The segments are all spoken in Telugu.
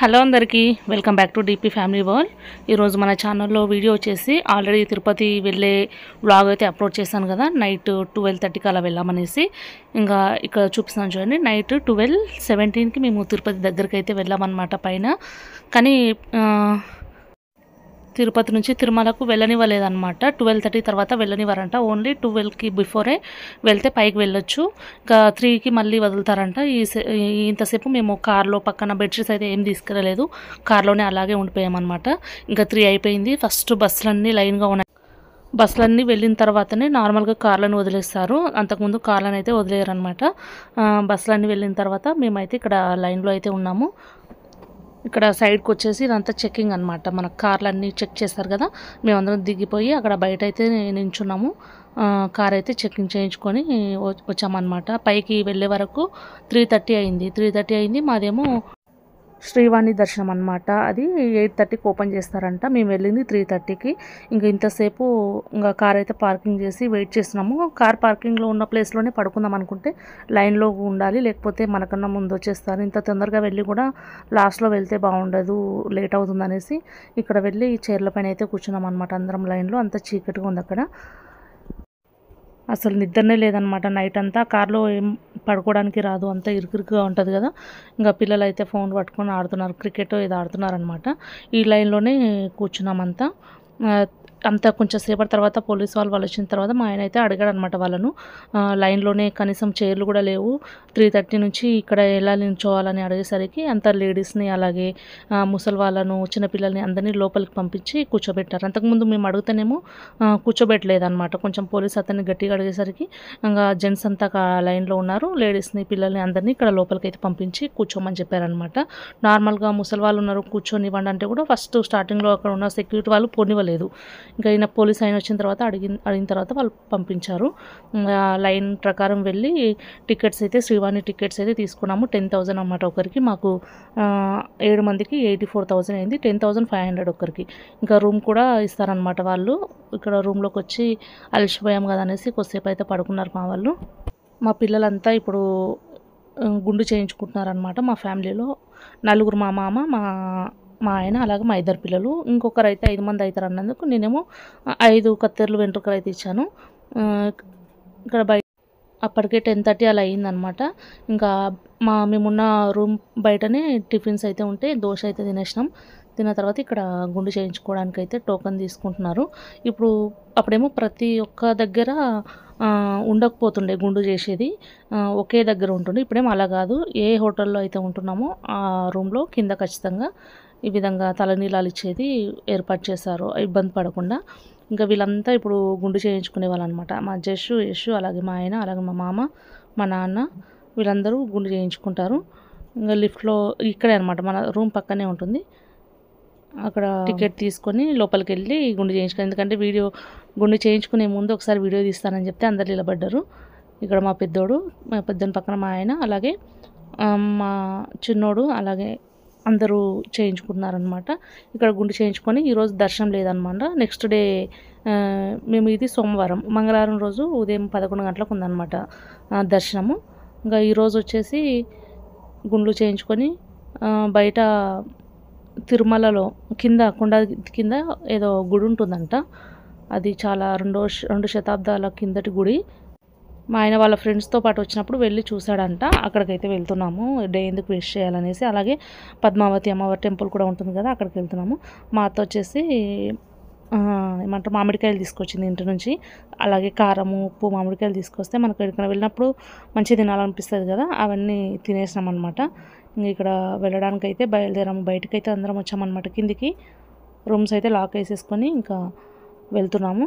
హలో అందరికీ welcome back to DP family world. ఈరోజు మన ఛానల్లో వీడియో వచ్చేసి ఆల్రెడీ తిరుపతి వెళ్ళే వ్లాగ్ అయితే అప్లోడ్ చేశాను కదా. నైట్ 12:30కి అలా వెళ్ళామనేసి ఇంకా ఇక్కడ చూపిస్తాను చూడండి. నైట్ 12:17కి మేము తిరుపతి దగ్గరికి అయితే వెళ్ళామన్నమాట పైన. కానీ తిరుపతి నుంచి తిరుమలకు వెళ్ళనివ్వలేదన్నమాట. 12:30 తర్వాత వెళ్ళనివ్వరంట. ఓన్లీ 12కి బిఫోరే వెళ్తే పైకి వెళ్ళొచ్చు. ఇంకా 3కి మళ్ళీ వదులుతారంట. ఇంతసేపు మేము కార్లో పక్కన బెడ్షీట్స్ అయితే ఏం తీసుకెళ్ళలేదు, కార్లోనే అలాగే ఉండిపోయామన్నమాట. ఇంకా 3 అయిపోయింది. ఫస్ట్ బస్సులన్నీ లైన్గా ఉన్నాయి. బస్సులన్నీ వెళ్ళిన తర్వాతనే నార్మల్గా కార్లను వదిలేస్తారు. అంతకుముందు కార్లను అయితే వదిలేరనమాట. బస్సులన్నీ వెళ్ళిన తర్వాత మేమైతే ఇక్కడ లైన్లో అయితే ఉన్నాము. ఇక్కడ సైడ్కి వచ్చేసి ఇదంతా చెక్కింగ్ అనమాట. మన కార్లన్నీ చెక్ చేస్తారు కదా. మేమందరం దిగిపోయి అక్కడ బయట అయితే నించున్నాము. కార్ అయితే చెక్కింగ్ చేయించుకొని వచ్చామన్నమాట. పైకి వెళ్ళే వరకు 3:30 అయింది. 3:30 అయింది. మాదేమో శ్రీవాణి దర్శనం అనమాట. అది 8:30కి ఓపెన్ చేస్తారంట. మేము వెళ్ళింది 3:30కి. ఇంకా ఇంతసేపు ఇంకా కార్ అయితే పార్కింగ్ చేసి వెయిట్ చేస్తున్నాము. కార్ పార్కింగ్లో ఉన్న ప్లేస్లోనే పడుకుందాం అనుకుంటే లైన్లో ఉండాలి, లేకపోతే మనకన్నా ముందు వచ్చేస్తారు. ఇంత తొందరగా వెళ్ళి కూడా లాస్ట్లో వెళ్తే బాగుండదు, లేట్ అవుతుంది అనేసి ఇక్కడ వెళ్ళి చైర్ల పైన అయితే కూర్చున్నాం అనమాట. అందరం లైన్లో. అంత చీకటిగా ఉంది అక్కడ. అసలు నిద్రనే లేదనమాట నైట్ అంతా. కార్లో ఏం పడుకోవడానికి రాదు, అంతా ఇరుకురుకుగా ఉంటుంది కదా. ఇంకా పిల్లలు అయితే ఫోన్ పట్టుకొని ఆడుతున్నారు, క్రికెట్ ఏదో ఆడుతున్నారనమాట. ఈ లైన్లోనే కూర్చున్నామంతా. అంతా కొంచెం సేపటి తర్వాత పోలీస్ వాళ్ళు వచ్చిన తర్వాత మా ఆయన అయితే అడిగాడు అనమాట వాళ్ళను. లైన్లోనే కనీసం చైర్లు కూడా లేవు, 3:30 నుంచి ఇక్కడ ఎలా నిల్చోవాలని అడిగేసరికి అంత లేడీస్ని అలాగే ముసలి వాళ్ళను చిన్నపిల్లల్ని అందరినీ లోపలికి పంపించి కూర్చోబెట్టారు. అంతకుముందు మేము అడుగుతానేమో కూర్చోబెట్టలేదన్నమాట. కొంచెం పోలీస్ అతన్ని గట్టిగా అడిగేసరికి ఇంకా జెంట్స్ అంతా లైన్లో ఉన్నారు, లేడీస్ని పిల్లల్ని అందరినీ ఇక్కడ లోపలికి అయితే పంపించి కూర్చోమని చెప్పారనమాట. నార్మల్గా ముసలి వాళ్ళు ఉన్నారు కూర్చొనివ్వండి అంటే కూడా ఫస్ట్ స్టార్టింగ్లో అక్కడ ఉన్న సెక్యూరిటీ వాళ్ళు పోనివ్వలేదు. ఇంకా ఈయన పోలీస్ ఆయన వచ్చిన తర్వాత అడిగిన తర్వాత వాళ్ళు పంపించారు. లైన్ ప్రకారం వెళ్ళి టికెట్స్ అయితే శ్రీవాణి టికెట్స్ అయితే తీసుకున్నాము. 10,000 అన్నమాట ఒకరికి. మాకు 7 మందికి 84,000 అయింది. 10,500 ఒకరికి. ఇంకా రూమ్ కూడా ఇస్తారనమాట వాళ్ళు. ఇక్కడ రూమ్లోకి వచ్చి అలసిపోయాం కదా అనేసి కొద్దిసేపు అయితే పడుకున్నారు మా వాళ్ళు. మా పిల్లలంతా ఇప్పుడు గుండు చేయించుకుంటున్నారనమాట. మా ఫ్యామిలీలో నలుగురు, మా మామ, మా ఆయన, అలాగే మా 2 పిల్లలు. ఇంకొకరు అయితే 5 మంది అవుతారు అన్నందుకు నేనేమో 5 కత్తెరలు వెంట్రుకలు అయితే ఇచ్చాను. ఇక్కడ అప్పటికే 10:30 అలా అయిందనమాట. ఇంకా మేమున్న రూమ్ బయటనే టిఫిన్స్ అయితే ఉంటే దోశ అయితే తినేసినాం. తిన్న తర్వాత ఇక్కడ గుండు చేయించుకోవడానికి అయితే టోకెన్ తీసుకుంటున్నారు. అప్పుడేమో ప్రతి ఒక్క దగ్గర ఉండకపోతుండే గుండు చేసేది, ఒకే దగ్గర ఉంటుండే. ఇప్పుడేమో అలా కాదు. ఏ హోటల్లో అయితే ఉంటున్నామో ఆ రూమ్లో కింద ఖచ్చితంగా ఈ విధంగా తలనీలాలు ఇచ్చేది ఏర్పాటు చేశారు, ఇబ్బంది పడకుండా. ఇంకా వీళ్ళంతా ఇప్పుడు గుండు చేయించుకునే వాళ్ళు అనమాట. మా యశు అలాగే మా ఆయన, అలాగే మా మామ, మా నాన్న, వీళ్ళందరూ గుండు చేయించుకుంటారు. ఇంకా లిఫ్ట్లో ఇక్కడే అనమాట, మన రూమ్ పక్కనే ఉంటుంది. అక్కడ టికెట్ తీసుకొని లోపలికి వెళ్ళి గుండు చేయించుకొని, ఎందుకంటే గుండు చేయించుకునే ముందు ఒకసారి వీడియో తీస్తానని చెప్తే అందరు నిలబడ్డారు. ఇక్కడ మా పెద్దోని పక్కన మా ఆయన, అలాగే మా చిన్నోడు, అలాగే అందరూ చేయించుకుంటున్నారనమాట. ఇక్కడ గుండు చేయించుకొని ఈరోజు దర్శనం లేదనమాట. నెక్స్ట్ డే మేము ఇది సోమవారం, మంగళవారం రోజు ఉదయం 11 గంటలకు ఉందన్నమాట దర్శనము. ఇంకా ఈరోజు వచ్చేసి గుండ్లు చేయించుకొని బయట తిరుమలలో కింద కొండ కింద ఏదో గుడి ఉంటుందంట. అది చాలా 2 శతాబ్దాల కిందటి గుడి. మా ఆయన వాళ్ళ ఫ్రెండ్స్తో పాటు వచ్చినప్పుడు వెళ్ళి చూశాడంట. అక్కడికైతే వెళ్తున్నాము, డే ఎందుకు వేస్ట్ చేయాలనేసి. అలాగే పద్మావతి అమ్మవారి టెంపుల్ కూడా ఉంటుంది కదా, అక్కడికి వెళ్తున్నాము. మా అత్త వచ్చేసి ఏమంటారు మామిడికాయలు తీసుకొచ్చింది ఇంటి నుంచి. అలాగే కారము, ఉప్పు, మామిడికాయలు తీసుకొస్తే మనకు ఎక్కడికైనా వెళ్ళినప్పుడు మంచిగా తినాలనిపిస్తుంది కదా, అవన్నీ తినేసినాం అనమాట. ఇంక ఇక్కడ వెళ్ళడానికి అయితే బయలుదేరాము. బయటకైతే అందరం వచ్చామన్నమాట కిందికి. రూమ్స్ అయితే లాక్ వేసేసుకొని ఇంకా వెళ్తున్నాము.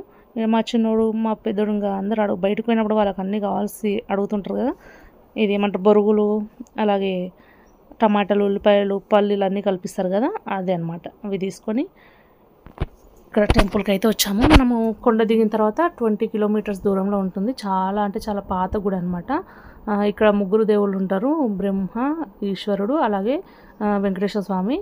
మా చిన్నోడు, మా పెద్దోడు ఇంకా అందరూ బయటకు పోయినప్పుడు వాళ్ళకి అన్నీ కావాల్సి అడుగుతుంటారు కదా. ఇది ఏమంటారు బొరుగులు, అలాగే టమాటాలు, ఉల్లిపాయలు, పల్లీలు అన్నీ కల్పిస్తారు కదా, అదే అనమాట. అవి తీసుకొని ఇక్కడ టెంపుల్కి అయితే వచ్చాము. మనము కొండ దిగిన తర్వాత 20 కిలోమీటర్స్ దూరంలో ఉంటుంది. చాలా అంటే చాలా పాత గుడి అనమాట. ఇక్కడ 3 దేవుళ్ళు ఉంటారు, బ్రహ్మ, ఈశ్వరుడు, అలాగే వెంకటేశ్వర స్వామి.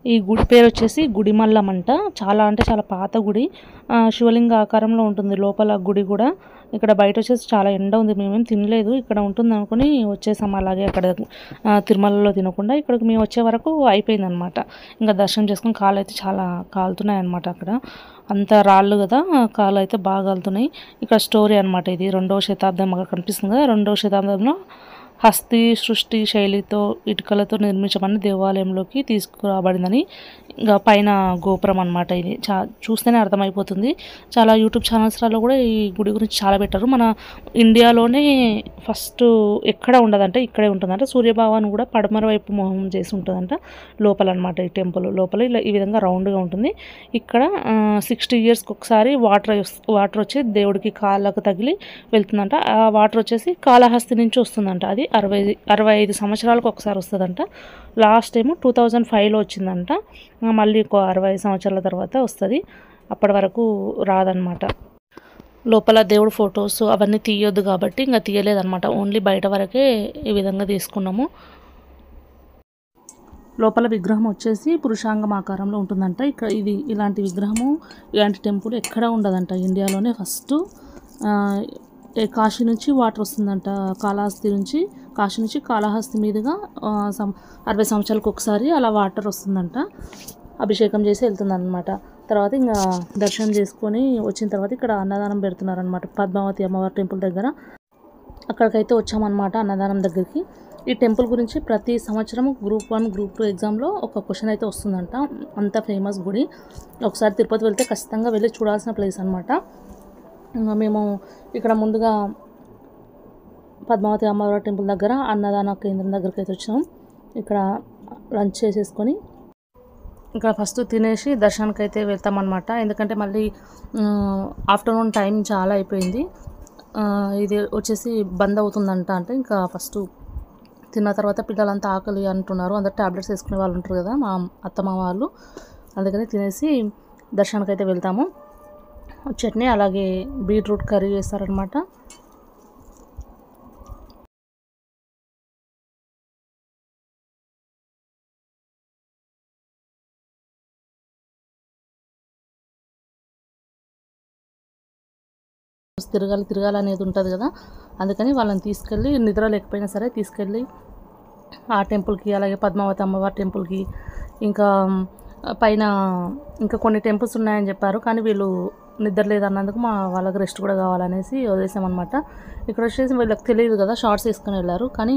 ఈ గుడి పేరు వచ్చేసి గుడిమల్లం అంట. చాలా అంటే చాలా పాత గుడి. శివలింగ ఆకారంలో ఉంటుంది లోపల గుడి కూడా. ఇక్కడ బయట వచ్చేసి చాలా ఎండ ఉంది. మేమేం తినలేదు, ఇక్కడ ఉంటుంది అనుకుని వచ్చేసాము. అలాగే అక్కడ తిరుమలలో తినకుండా ఇక్కడికి మేము వచ్చే వరకు అయిపోయిందనమాట. ఇంకా దర్శనం చేసుకుని కాళ్ళు అయితే చాలా కాలుతున్నాయి అనమాట. అక్కడ అంత రాళ్ళు కదా, కాళ్ళు అయితే బాగా కాలుతున్నాయి. ఇక్కడ స్టోరీ అనమాట ఇది. 2వ శతాబ్దం అక్కడ కనిపిస్తుంది కదా, 2వ శతాబ్దంలో హస్తి సృష్టి శైలితో ఇటుకలతో నిర్మించబడిన దేవాలయంలోకి తీసుకురాబడిందని. ఇంకా పైన గోపురం అనమాట ఇది. చూస్తేనే అర్థమైపోతుంది. చాలా యూట్యూబ్ ఛానల్స్లలో కూడా ఈ గుడి గురించి చాలా పెట్టారు. మన ఇండియాలోనే ఫస్ట్ ఎక్కడ ఉండదంట, ఇక్కడే ఉంటుందంట. సూర్యభగవాన్ కూడా పడమర వైపు మొహం చేసి ఉంటుందంట లోపల అనమాట. ఈ టెంపుల్ లోపల ఇలా ఈ విధంగా రౌండ్గా ఉంటుంది. ఇక్కడ 60 ఇయర్స్కి ఒకసారి వాటర్ వచ్చి దేవుడికి కాళ్ళకు తగిలి వెళ్తుందంట. ఆ వాటర్ వచ్చేసి కాళహస్తి నుంచి వస్తుందంట. అది 65 సంవత్సరాలకు ఒకసారి వస్తుందంట. లాస్ట్ టైము 2005లో వచ్చిందంట. మళ్ళీ ఇంకో 65 సంవత్సరాల తర్వాత వస్తుంది. అప్పటి వరకు రాదనమాట. లోపల దేవుడు ఫొటోస్ అవన్నీ తీయొద్దు కాబట్టి ఇంకా తీయలేదన్నమాట. ఓన్లీ బయట వరకే ఈ విధంగా తీసుకున్నాము. లోపల విగ్రహం వచ్చేసి పురుషాంగం ఆకారంలో ఉంటుందంట. ఇక్కడ ఇలాంటి విగ్రహము, ఇలాంటి టెంపుల్ ఎక్కడ ఉండదంట. ఇండియాలోనే ఫస్ట్. కాశీ నుంచి వాటర్ వస్తుందంట. కాశీ నుంచి కాళహస్తి మీదుగా 60 సంవత్సరాలకు ఒకసారి అలా వాటర్ వస్తుందంట. అభిషేకం చేసి వెళ్తుందన్నమాట. తర్వాత ఇంకా దర్శనం చేసుకొని వచ్చిన తర్వాత ఇక్కడ అన్నదానం పెడుతున్నారనమాట. పద్మావతి అమ్మవారి టెంపుల్ దగ్గర. అక్కడికైతే వచ్చామన్నమాట అన్నదానం దగ్గరికి. ఈ టెంపుల్ గురించి ప్రతి సంవత్సరం గ్రూప్ 1 గ్రూప్ 2 ఎగ్జామ్లో ఒక క్వశ్చన్ అయితే వస్తుందంట. అంత ఫేమస్ గుడి. ఒకసారి తిరుపతి వెళ్తే ఖచ్చితంగా వెళ్ళి చూడాల్సిన ప్లేస్ అనమాట. ఇంకా మేము ఇక్కడ ముందుగా పద్మావతి అమ్మవారి టెంపుల్ దగ్గర అన్నదాన కేంద్రం దగ్గరికి అయితే వచ్చినాం. ఇక్కడ లంచ్ చేసేసుకొని ఇక్కడ ఫస్ట్ తినేసి దర్శనానికి అయితే వెళ్తామన్నమాట. ఎందుకంటే మళ్ళీ ఆఫ్టర్నూన్ టైం చాలా అయిపోయింది. ఇది వచ్చేసి బంద్ అవుతుందంట. అంటే ఇంకా ఫస్ట్ తిన్న తర్వాత పిల్లలంతా ఆకలి అంటున్నారు. అందరు ట్యాబ్లెట్స్ వేసుకునే వాళ్ళు ఉంటారు కదా, మా అత్తమ్మ వాళ్ళు. అందుకని తినేసి దర్శనానికి అయితే వెళ్తాము. చట్నీ అలాగే బీట్రూట్ కర్రీ చేస్తారనమాట. తిరగాలి అనేది ఉంటుంది కదా, అందుకని వాళ్ళని తీసుకెళ్ళి నిద్ర లేకపోయినా సరే తీసుకెళ్ళి ఆ టెంపుల్కి, అలాగే పద్మావతి అమ్మవారి టెంపుల్కి, ఇంకా పైన ఇంకా కొన్ని టెంపుల్స్ ఉన్నాయని చెప్పారు. కానీ వీళ్ళు నిద్ర లేదన్నందుకు మా వాళ్ళకి రెస్ట్ కూడా కావాలనేసి వదిలేసామన్నమాట. ఇక్కడ వచ్చేసి వీళ్ళకి తెలియదు కదా, షార్ట్స్ వేసుకొని వెళ్ళారు. కానీ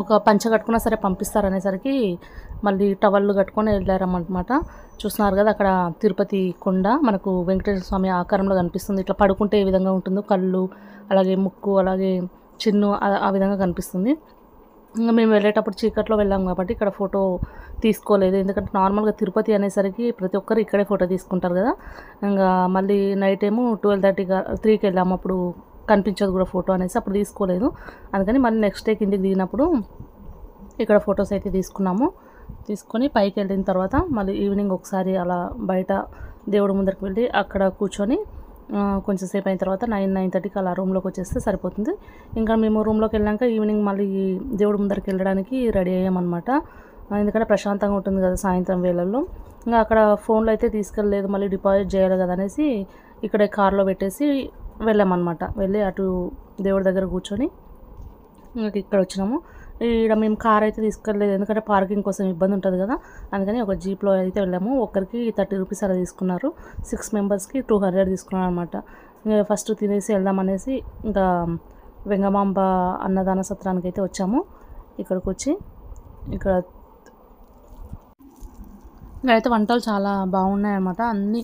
ఒక పంచ కట్టుకున్నా సరే పంపిస్తారనేసరికి మళ్ళీ టవల్లు కట్టుకొని వెళ్ళారన్నమాట. చూస్తున్నారు కదా అక్కడ తిరుపతి కొండ మనకు వెంకటేశ్వర స్వామి ఆకారంలో కనిపిస్తుంది. ఇట్లా పడుకుంటే ఏ విధంగా ఉంటుందో, కళ్ళు అలాగే ముక్కు అలాగే చిన్ను ఆ విధంగా కనిపిస్తుంది. ఇంకా మేము వెళ్ళేటప్పుడు చీకట్లో వెళ్ళాం కాబట్టి ఇక్కడ ఫోటో తీసుకోలేదు. ఎందుకంటే నార్మల్గా తిరుపతి అనేసరికి ప్రతి ఒక్కరు ఇక్కడే ఫోటో తీసుకుంటారు కదా. ఇంకా మళ్ళీ నైట్ ఏమో 12:30-3కి వెళ్ళాము. అప్పుడు కనిపించదు కూడా ఫోటో అనేసి అప్పుడు తీసుకోలేదు. అందుకని మళ్ళీ నెక్స్ట్ డే కిందికి దిగినప్పుడు ఇక్కడ ఫొటోస్ అయితే తీసుకొని పైకి వెళ్ళిన తర్వాత మళ్ళీ ఈవినింగ్ ఒకసారి అలా బయట దేవుడి ముందరికి వెళ్ళి అక్కడ కూర్చొని కొంచెం సేపు అయిన తర్వాత 9-9:30కి అలా రూమ్లోకి వచ్చేస్తే సరిపోతుంది. ఇంకా మేము రూమ్లోకి వెళ్ళాక ఈవినింగ్ మళ్ళీ దేవుడి ముందరికి వెళ్ళడానికి రెడీ అయ్యామన్నమాట. ఎందుకంటే ప్రశాంతంగా ఉంటుంది కదా సాయంత్రం వేళల్లో. ఇంకా అక్కడ ఫోన్లో అయితే తీసుకెళ్ళలేదు, మళ్ళీ డిపాజిట్ చేయాలి కదా అనేసి ఇక్కడే కార్లో పెట్టేసి వెళ్ళామన్నమాట. వెళ్ళి అటు దేవుడి దగ్గర కూర్చొని ఇక్కడ వచ్చినాము. ఇక్కడ మేము కార్ అయితే తీసుకెళ్ళలేదు, ఎందుకంటే పార్కింగ్ కోసం ఇబ్బంది ఉంటుంది కదా. అందుకని ఒక జీప్లో అయితే వెళ్ళాము. ఒక్కరికి 30 రూపీస్ అలా తీసుకున్నారు. 6 మెంబర్స్కి 200 తీసుకున్నారు అనమాట. ఫస్ట్ తినేసి వెళ్దామనేసి ఇంకా వెంగమాంబ అన్నదాన సత్రానికి అయితే వచ్చాము. ఇక్కడికి వచ్చి ఇక్కడ అయితే వంటలు చాలా బాగున్నాయి అన్నమాట. అన్నీ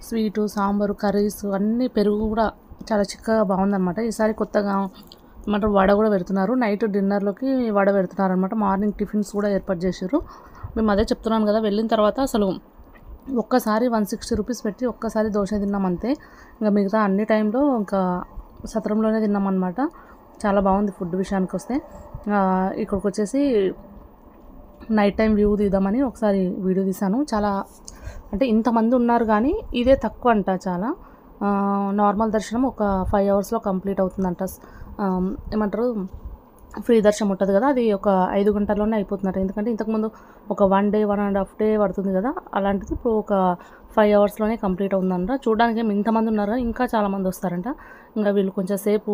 స్వీటు, సాంబారు, కర్రీస్ అన్నీ, పెరుగు కూడా చాలా చిక్కగా బాగుందన్నమాట. ఈసారి కొత్తగా ఏమంటారు వడ కూడా పెడుతున్నారు. నైట్ డిన్నర్లోకి వడ పెడుతున్నారు అనమాట. మార్నింగ్ టిఫిన్స్ కూడా ఏర్పాటు చేశారు. మేము అదే చెప్తున్నాను కదా, వెళ్ళిన తర్వాత అసలు ఒక్కసారి 160 రూపీస్ పెట్టి ఒక్కసారి దోశ తిన్నాం అంతే. ఇంకా మిగతా అన్ని టైంలో ఇంకా సత్రంలోనే తిన్నామన్నమాట. చాలా బాగుంది ఫుడ్ విషయానికి వస్తే. ఇక్కడికి వచ్చేసి నైట్ టైం వ్యూ తీద్దామని ఒకసారి వీడియో తీశాను. చాలా అంటే ఇంతమంది ఉన్నారు కానీ ఇదే తక్కువ అంట. చాలా నార్మల్ దర్శనం ఒక 5 అవర్స్లో కంప్లీట్ అవుతుందంట. ఏమంటారు ఫ్రీ దర్శనం ఉంటుంది కదా, అది ఒక 5 గంటల్లోనే అయిపోతుందట. ఎందుకంటే ఇంతకుముందు ఒక 1 డే 1.5 డే పడుతుంది కదా, అలాంటిది ఇప్పుడు ఒక 5 అవర్స్లోనే కంప్లీట్ అవుతుందంట. చూడడానికి ఏమి ఇంతమంది ఉన్నారు, ఇంకా చాలామంది వస్తారంట. ఇంకా వీళ్ళు కొంచెం సేపు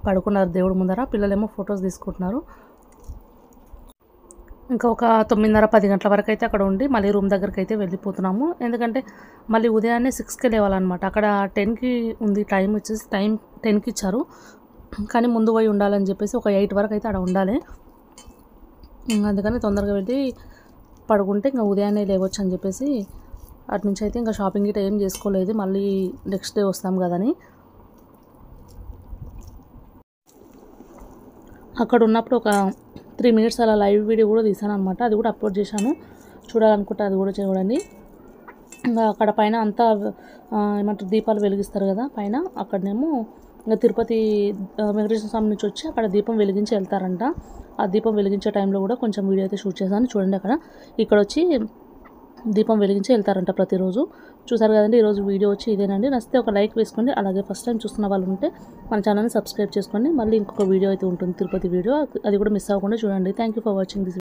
పడుకున్నారు దేవుడి ముందర, పిల్లలేమో ఫొటోస్ తీసుకుంటున్నారు. ఇంకా ఒక 9:30-10 గంటల వరకు అయితే అక్కడ ఉండి మళ్ళీ రూమ్ దగ్గరికి అయితే వెళ్ళిపోతున్నాము. ఎందుకంటే మళ్ళీ ఉదయాన్నే 6కి లేవాలన్నమాట. అక్కడ 10కి ఉంది టైం, వచ్చేసి టైం 10కి ఇచ్చారు, కానీ ముందు పోయి ఉండాలని చెప్పేసి ఒక 8 వరకు అయితే అక్కడ ఉండాలి. అందుకని తొందరగా వెళ్ళి పడుకుంటే ఇంకా ఉదయాన్నే లేవచ్చు అని చెప్పేసి అటు నుంచి అయితే ఇంకా షాపింగ్ గిట్ట ఏం చేసుకోలేదు, మళ్ళీ నెక్స్ట్ డే వస్తాం కదని. అక్కడ ఉన్నప్పుడు ఒక 3 మినిట్స్ అలా లైవ్ వీడియో కూడా తీసాను అనమాట, అది కూడా అప్లోడ్ చేశాను, చూడాలనుకుంటే అది కూడా చూడండి. ఇంకా అక్కడ పైన అంతా ఏమంటారు దీపాలు వెలిగిస్తారు కదా పైన, అక్కడనేమో ఇంకా తిరుపతి వెంకటేశ్వర స్వామి నుంచి వచ్చి అక్కడ దీపం వెలిగించి వెళ్తారంట. ఆ దీపం వెలిగించే టైంలో కూడా కొంచెం వీడియో అయితే షూట్ చేశాను, చూడండి. ఇక్కడ వచ్చి దీపం వెలిగించి వెళ్తారంట ప్రతిరోజు. చూసారు కదండి, ఈరోజు వీడియో వచ్చి ఇదేనండి. నచ్చితే ఒక లైక్ వేసుకోండి, అలాగే ఫస్ట్ టైం చూస్తున్న వాళ్ళు ఉంటే మన ఛానల్ని సబ్స్క్రైబ్ చేసుకోండి. మళ్ళీ ఇంకొక వీడియో అయితే ఉంటుంది, తిరుపతి వీడియో, అది కూడా మిస్ అవ్వకుండా చూడండి. Thank you for watching this.